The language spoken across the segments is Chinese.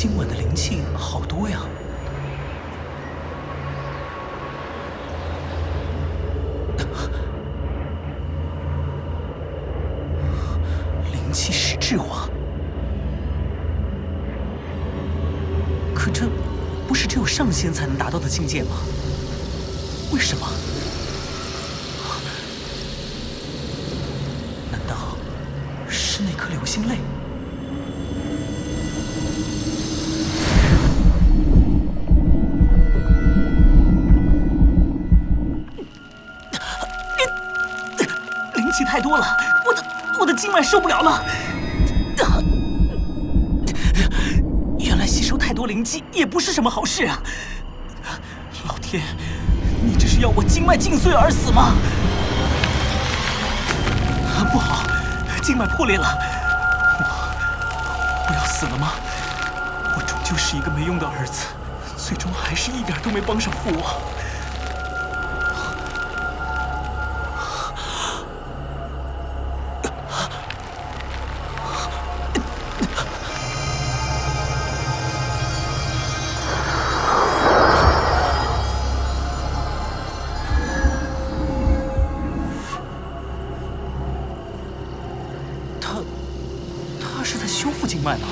今晚的灵气好多呀！灵气实质化，可这不是只有上仙才能达到的境界吗？为什么？难道是那颗流星泪？灵气太多了，我的经脉受不了了。原来吸收太多灵气也不是什么好事啊！老天，你这是要我经脉尽碎而死吗？不好，经脉破裂了！我要死了吗？我终究是一个没用的儿子，最终还是一点都没帮上父王。他是在修复经脉吗？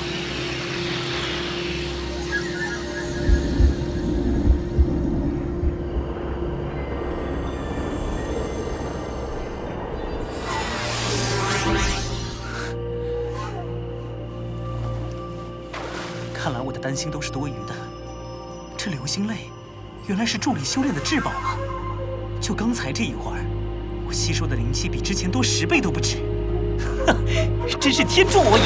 看来我的担心都是多余的。这流星泪原来是助力修炼的至宝啊！就刚才这一会儿，我吸收的灵气比之前多10倍都不止。真是天助我也！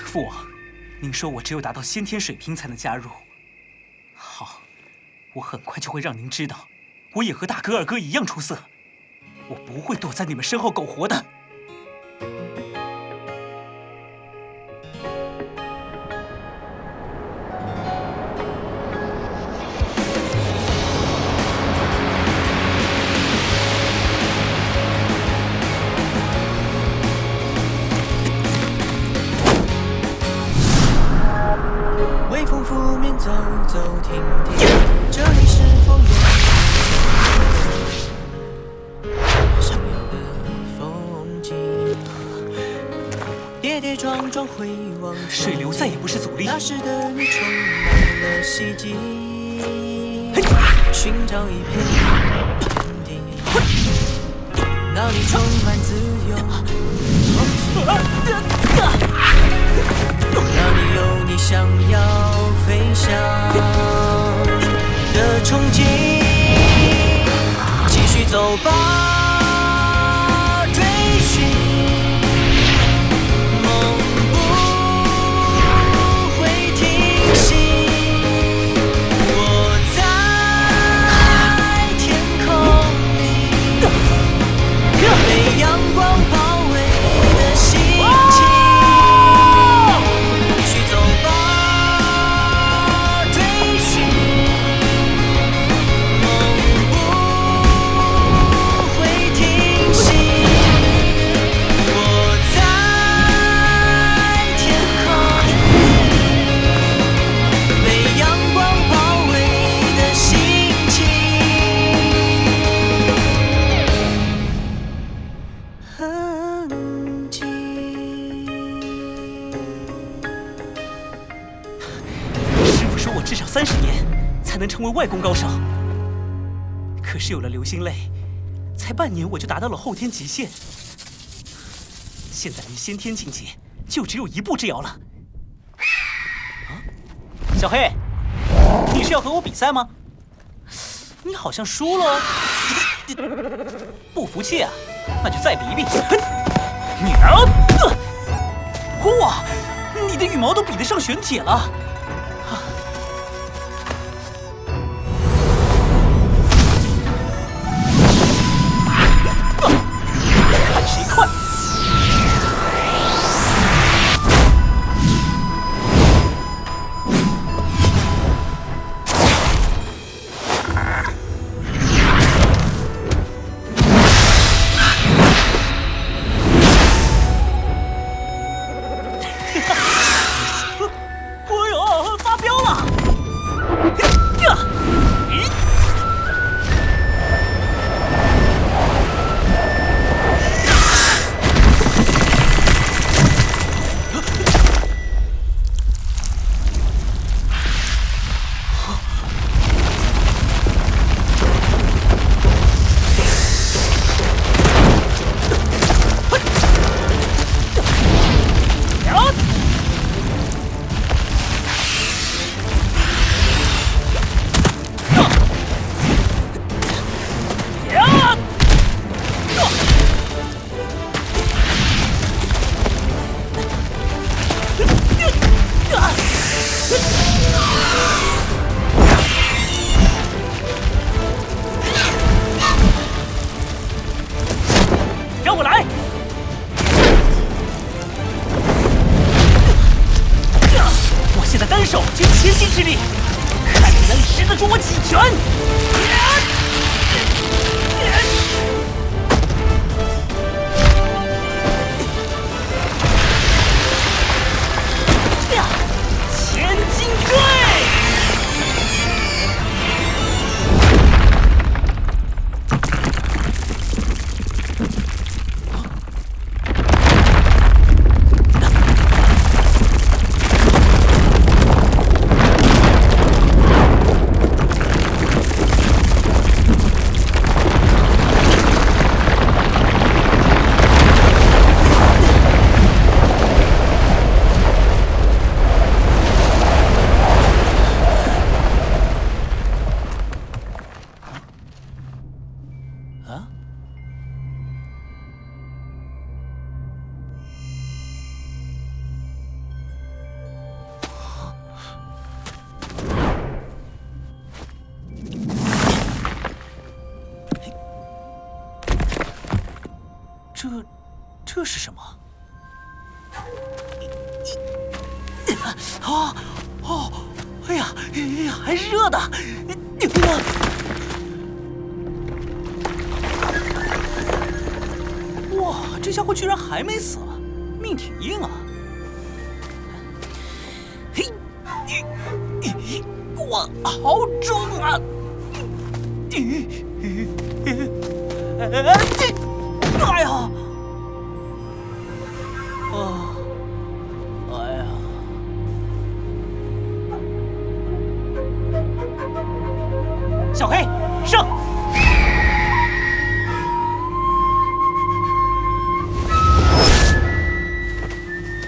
父王，您说我只有达到先天水平才能加入。好，我很快就会让您知道，我也和大哥二哥一样出色。我不会躲在你们身后苟活的。微风拂面走走停停，这里是否有想要的风景？跌跌撞撞回望，水流再也不是阻力。那时的你充满了希冀，寻找一片天地，那里充满自由。那里有你想要飞翔的憧憬，继续走吧，追寻梦不会停息。我在天空里，被阳光包围的心情。至少30年才能成为外功高手。可是有了流星泪，才半年我就达到了后天极限，现在离先天境界就只有一步之遥了。啊，小黑，你是要和我比赛吗？你好像输了哦。不服气啊？那就再比一比。你哇，你的羽毛都比得上玄铁了。这是什么？啊！哦！哎呀，还热的！哇，这家伙居然还没死，命挺硬啊！嘿，哇，好重啊！哎呀！哎呀！小黑，上！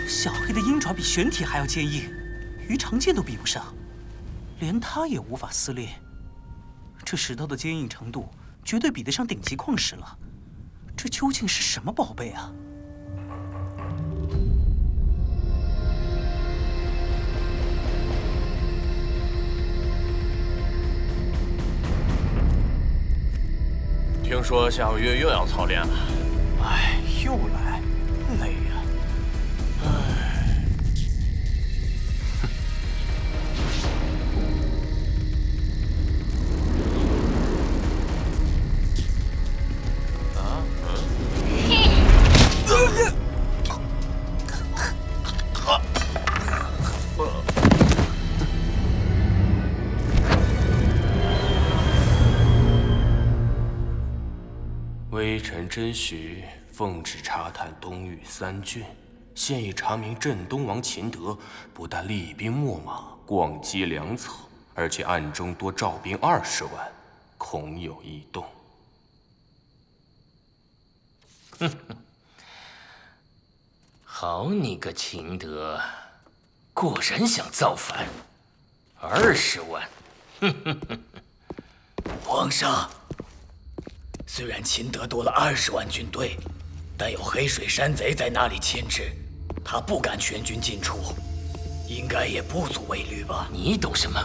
小黑的鹰爪比玄铁还要坚硬，于长剑都比不上，连他也无法撕裂。这石头的坚硬程度绝对比得上顶级矿石了。这究竟是什么宝贝啊？听说下个月又要操练了，哎，又来，累呀！微臣真徐奉旨查探东域3郡，现已查明镇东王秦德不但厉兵秣马，广积粮草，而且暗中多赵兵20万，恐有异动。哼哼，好你个秦德，果然想造反！20万，哼哼哼！皇上，虽然秦德多了20万军队，但有黑水山贼在那里牵制，他不敢全军进出，应该也不足为虑吧？你懂什么？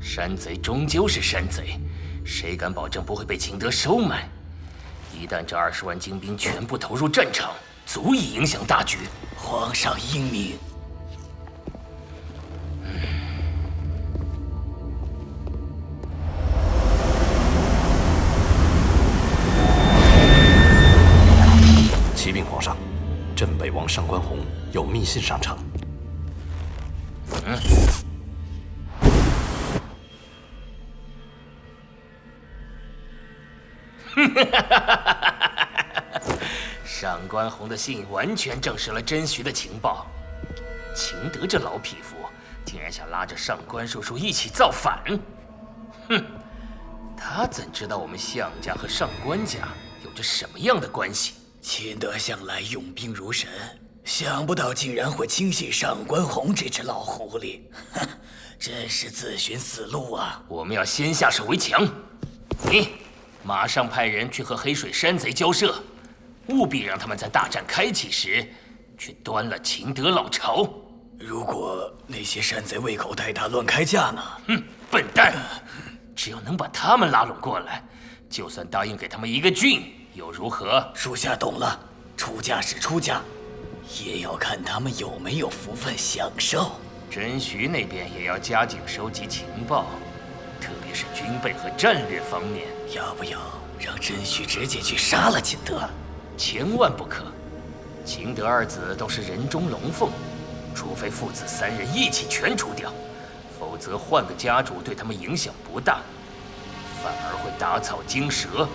山贼终究是山贼，谁敢保证不会被秦德收买？一旦这20万精兵全部投入战场，足以影响大局。皇上英明。启禀皇上，镇北王上官宏有密信上呈。上官宏的信完全证实了真徐的情报。秦德这老匹夫竟然想拉着上官叔叔一起造反，哼！他怎知道我们项家和上官家有着什么样的关系？秦德向来用兵如神，想不到竟然会轻信上官宏这只老狐狸，哼，真是自寻死路啊！我们要先下手为强，你马上派人去和黑水山贼交涉，务必让他们在大战开启时去端了秦德老巢。如果那些山贼胃口太大，乱开价呢？哼，笨蛋！只要能把他们拉拢过来，就算答应给他们一个郡，又如何？属下懂了，出价是出价，也要看他们有没有福分享受。真徐那边也要加紧收集情报，特别是军备和战略方面。要不要让真徐直接去杀了秦德？千万不可！秦德二子都是人中龙凤，除非父子3人一起全除掉，否则换个家主对他们影响不大，反而会打草惊蛇。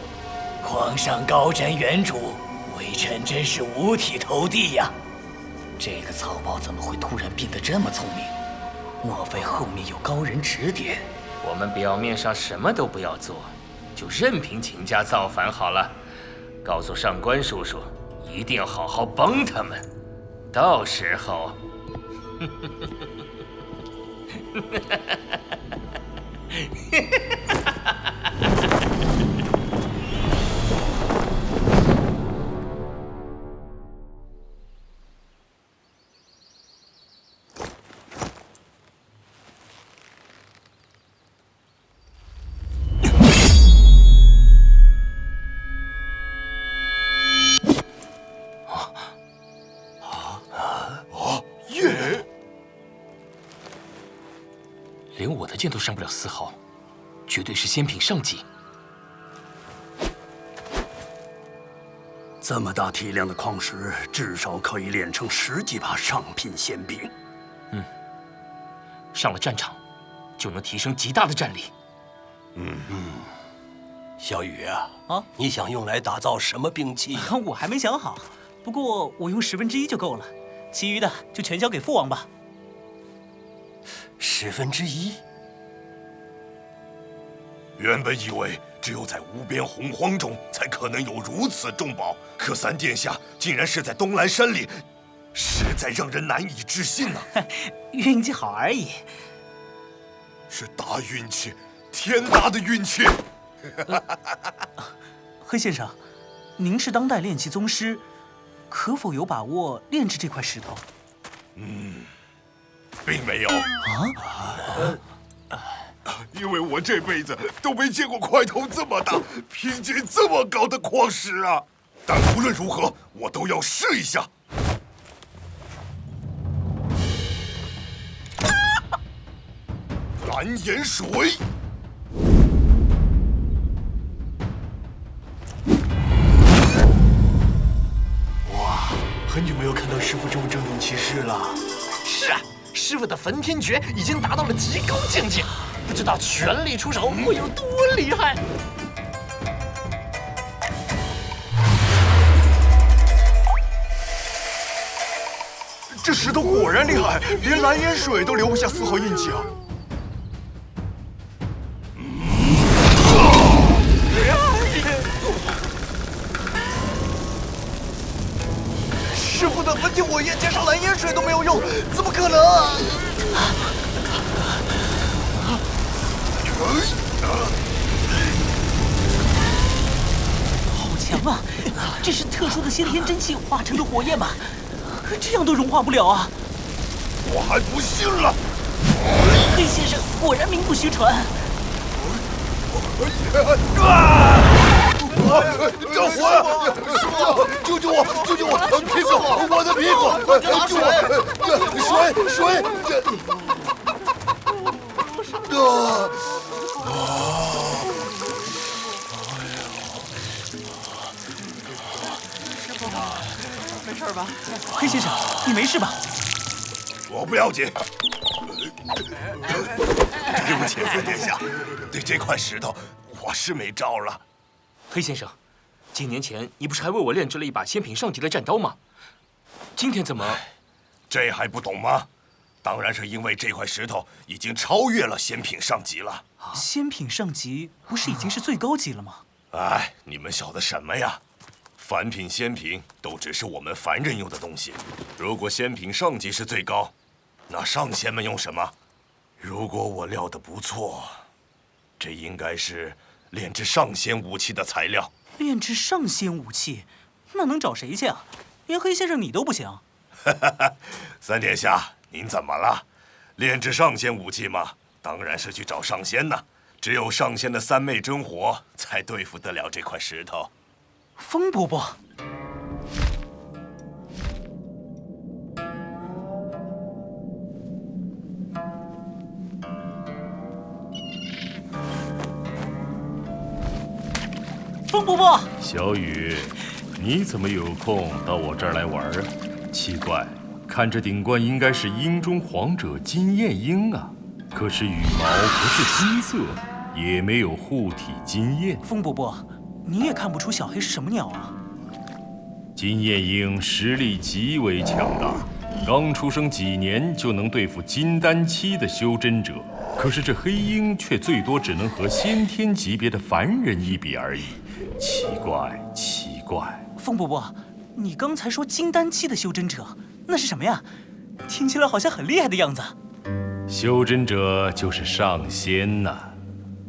皇上高瞻远瞩，微臣真是五体投地呀！这个草包怎么会突然变得这么聪明？莫非后面有高人指点？我们表面上什么都不要做，就任凭秦家造反好了。告诉上官叔叔，一定要好好帮他们，到时候，件都伤不了丝毫，绝对是仙品上级。这么大体量的矿石，至少可以炼成10几把上品仙兵。上了战场，就能提升极大的战力。小雨啊，你想用来打造什么兵器？我还没想好，不过我用1/10就够了，其余的就全交给父王吧。 1/10。原本以为只有在无边洪荒中才可能有如此重宝，可三殿下竟然是在东兰山里，实在让人难以置信啊！运气好而已。是大运气，天大的运气！黑先生，您是当代炼器宗师，可否有把握炼制这块石头？并没有因为我这辈子都没见过块头这么大、品质这么高的矿石啊！但无论如何，我都要试一下。蓝盐水。 很久没有看到师傅这么正勇气势了。是啊，师傅的焚天诀已经达到了极高境界，不知道全力出手会有多厉害。这石头果然厉害，连蓝盐水都留不下丝毫印记啊！ 师傅的焚天火焰加上蓝烟水都没有用，怎么可能啊！好强啊！这是特殊的先天真气化成的火焰吧？这样都融化不了啊！我还不信了！黑先生果然名不虚传。着火呀！师傅，救救我！救救我！屁股，我的屁股！救我！水！没事吧？黑先生，你没事吧？我不要紧。对不起，三殿下，对这块石头我是没招了。 黑先生，几年前你不是还为我炼制了一把仙品上级的战刀吗？今天怎么……这还不懂吗？当然是因为这块石头已经超越了仙品上级了。仙品上级不是已经是最高级了吗？哎，你们晓得什么呀？凡品、仙品都只是我们凡人用的东西。如果仙品上级是最高，那上仙们用什么？如果我料得不错，这应该是炼制上仙武器的材料。炼制上仙武器，那能找谁去啊？连黑先生你都不行。三殿下，您怎么了？炼制上仙武器嘛，当然是去找上仙呐。只有上仙的三昧真火，才对付得了这块石头。风伯伯。 风伯伯，小雨，你怎么有空到我这儿来玩啊？奇怪，看着顶冠应该是鹰中皇者金焰鹰啊，可是羽毛不是金色，也没有护体金焰。风伯伯，你也看不出小黑是什么鸟啊？金焰鹰实力极为强大，刚出生几年就能对付金丹期的修真者。 可是这黑鹰却最多只能和先天级别的凡人一比而已，奇怪，奇怪。风伯伯，你刚才说金丹期的修真者，那是什么呀？听起来好像很厉害的样子。修真者就是上仙呐，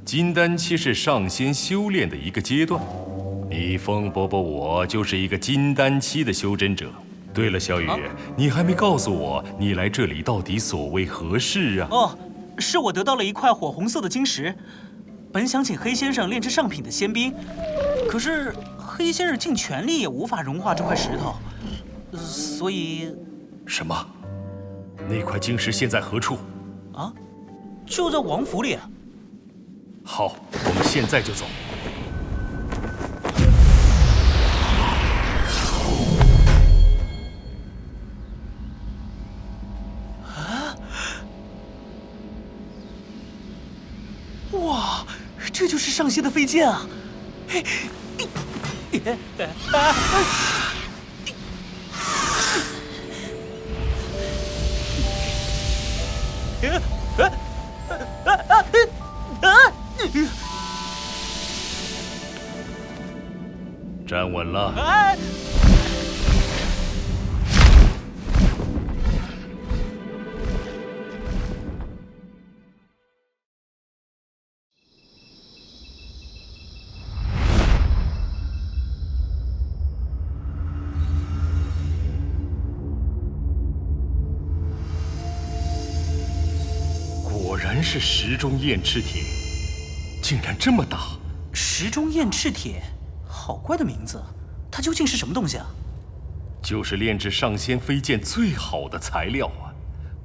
金丹期是上仙修炼的一个阶段。你风伯伯我就是一个金丹期的修真者。对了，小雨，你还没告诉我你来这里到底所为何事啊？哦。 是我得到了一块火红色的晶石，本想请黑先生炼制上品的仙兵，可是黑先生尽全力也无法融化这块石头，所以……什么？那块晶石现在何处？啊？就在王府里啊。好，我们现在就走。哇，这就是上仙的飞剑啊！站稳了。果然是石中燕赤铁，竟然这么大！石中燕赤铁，好怪的名字，它究竟是什么东西啊？就是炼制上仙飞剑最好的材料啊！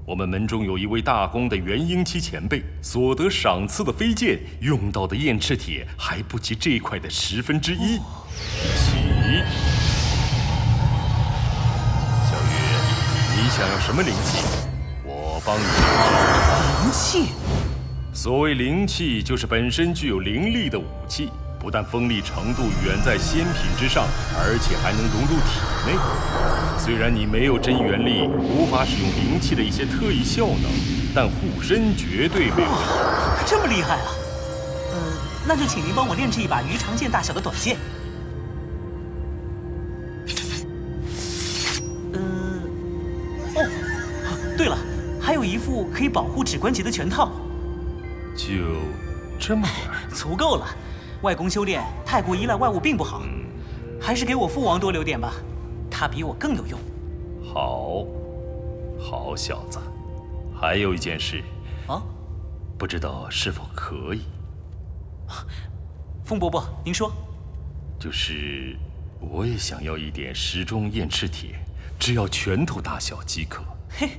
我们门中有一位大功的元婴期前辈，所得赏赐的飞剑用到的燕赤铁还不及这块的1/10。起，小月，你想要什么灵气？我帮你找。灵气？所谓灵气，就是本身具有灵力的武器，不但锋利程度远在仙品之上，而且还能融入体内。虽然你没有真元力，无法使用灵气的一些特异效能，但护身绝对没有问题。这么厉害啊！那就请您帮我炼制一把鱼肠剑大小的短剑。对了，还有一副可以保护指关节的拳套。就这么点儿？足够了。外公修炼太过依赖外物并不好，还是给我父王多留点吧，他比我更有用。好小子。还有一件事啊，不知道是否可以？风伯伯，您说。就是我也想要一点石中燕赤铁，只要拳头大小即可。嘿，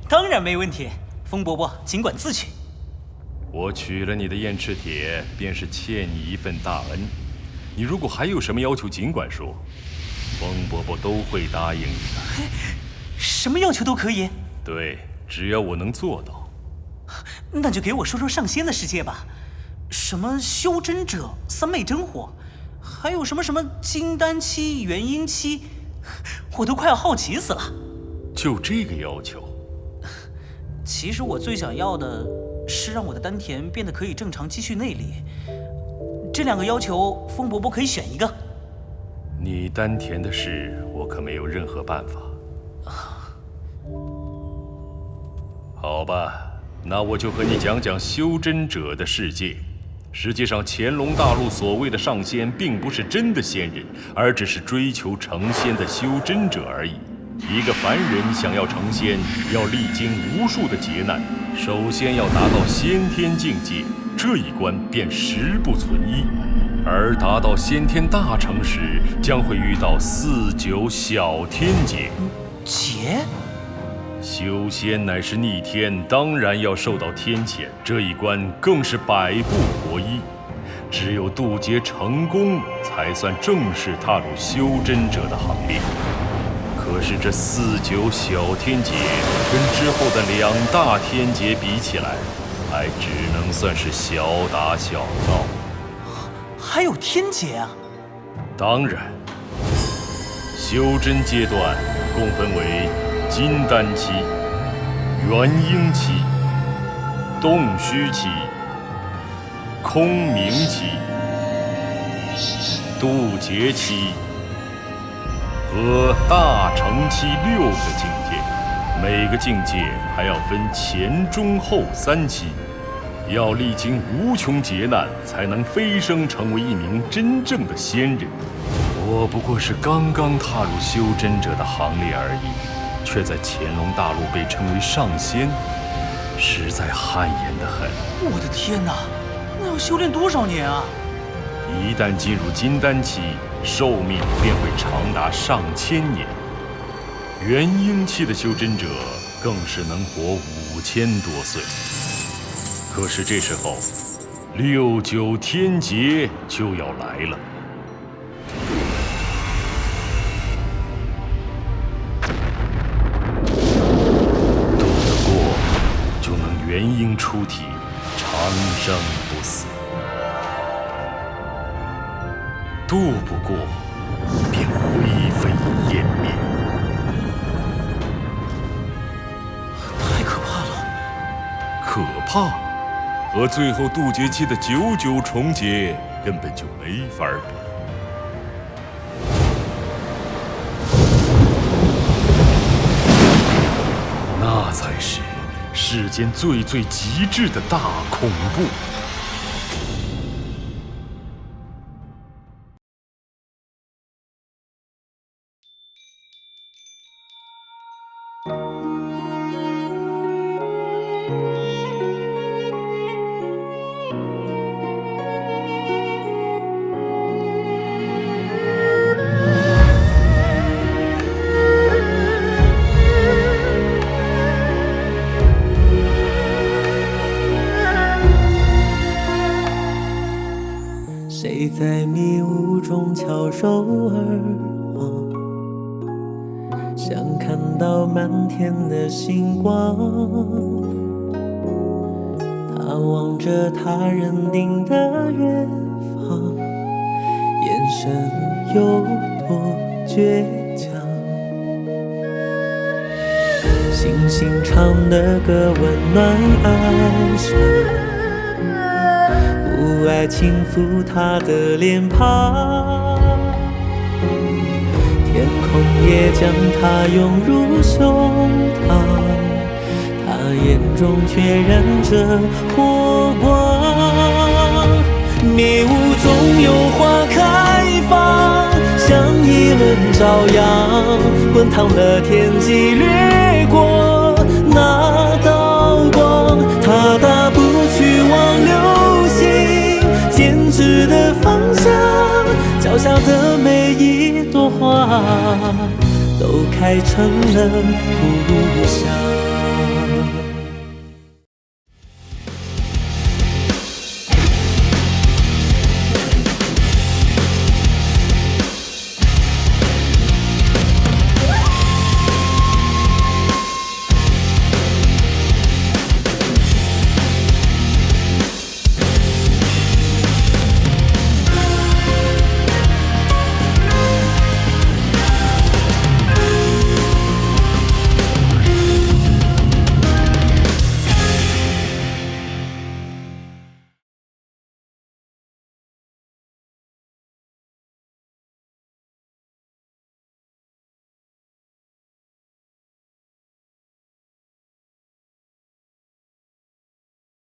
当然没问题，风伯伯尽管自取。我取了你的燕赤铁，便是欠你一份大恩。你如果还有什么要求，尽管说，风伯伯都会答应你的。什么要求都可以？对，只要我能做到。那就给我说说上仙的世界吧，什么修真者、三昧真火，还有什么金丹期、元婴期，我都快要好奇死了。就这个要求？其实我最想要的是让我的丹田变得可以正常积蓄内力。这2个要求，风伯伯可以选一个。你丹田的事，我可没有任何办法。好吧，那我就和你讲讲修真者的世界。实际上，乾隆大陆所谓的上仙，并不是真的仙人，而只是追求成仙的修真者而已。一个凡人想要成仙，要历经无数的劫难，首先要达到先天境界，这一关便10不存1。而达到先天大成时，将会遇到4、9小天劫。劫？修仙乃是逆天，当然要受到天谴。这一关更是100步搏一，只有渡劫成功，才算正式踏入修真者的行列。可是这4、9小天劫跟之后的2大天劫比起来，还只能算是小打小闹。还有天劫啊？当然，修真阶段共分为金丹期、元婴期、洞虚期、空明期、渡劫期和大成期6个境界，每个境界还要分前、中、后3期，要历经无穷劫难，才能飞升成为一名真正的仙人。我不过是刚刚踏入修真者的行列而已，却在乾隆大陆被称为上仙，实在汗颜得很。我的天哪，那要修炼多少年啊？一旦进入金丹期，寿命便会长达上千年。元婴期的修真者更是能活5000多岁。可是这时候，69天劫就要来了。渡得过，就能元婴出体，长生不死；渡不过，便灰飞烟灭。太可怕了！可怕，和最后渡劫期的99重劫根本就没法比。那才是世间最极致的大恐怖。谁在迷雾中翘首而望，想看到满天的星光。他望着他认定的远方，眼神有多倔强。星星唱的歌温暖哀伤，雾霭轻抚他的脸庞，天空也将他拥入胸膛，他眼中却燃着火光。迷雾中有花开放，像一轮朝阳，滚烫了天际，掠过那道光。他大步去往流星剪纸的方向，脚下的每一朵花都开成了故乡。